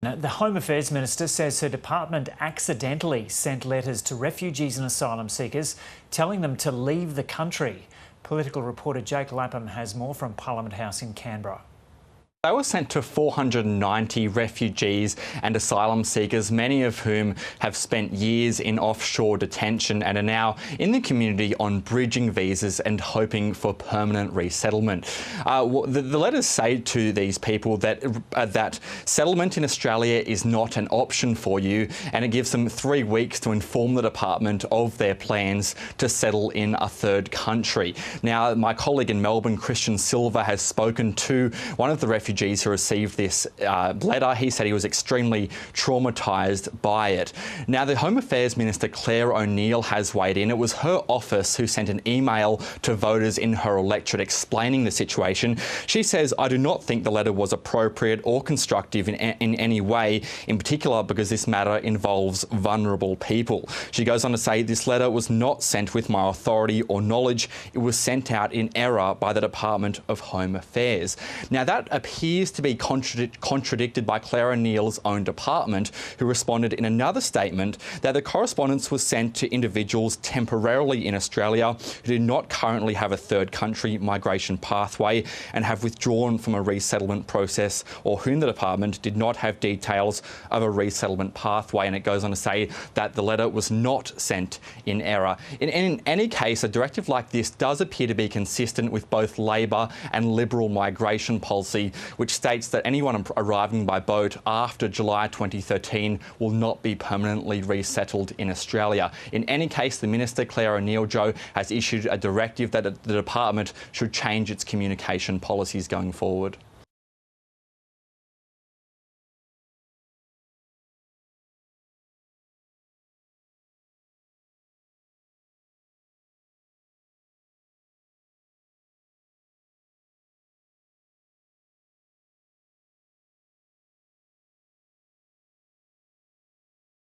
Now, the Home Affairs Minister says her department accidentally sent letters to refugees and asylum seekers telling them to leave the country. Political reporter Jake Lapham has more from Parliament House in Canberra. They were sent to 490 refugees and asylum seekers, many of whom have spent years in offshore detention and are now in the community on bridging visas and hoping for permanent resettlement. The letters say to these people that settlement in Australia is not an option for you, and it gives them 3 weeks to inform the department of their plans to settle in a third country. Now, my colleague in Melbourne, Christian Silver, has spoken to one of the refugees who received this letter. He said he was extremely traumatised by it. Now, the Home Affairs Minister, Clare O'Neil, has weighed in. It was her office who sent an email to voters in her electorate explaining the situation. She says, "I do not think the letter was appropriate or constructive in any way, in particular because this matter involves vulnerable people." She goes on to say, "This letter was not sent with my authority or knowledge. It was sent out in error by the Department of Home Affairs." Now, that appears to be contradicted by Clare O'Neil's own department, who responded in another statement that the correspondence was sent to individuals temporarily in Australia who do not currently have a third country migration pathway and have withdrawn from a resettlement process, or whom the department did not have details of a resettlement pathway. And it goes on to say that the letter was not sent in error. In any case, a directive like this does appear to be consistent with both Labor and Liberal migration policy, which states that anyone arriving by boat after July 2013 will not be permanently resettled in Australia. In any case, the Minister, Clare O'Neil, has issued a directive that the department should change its communication policies going forward.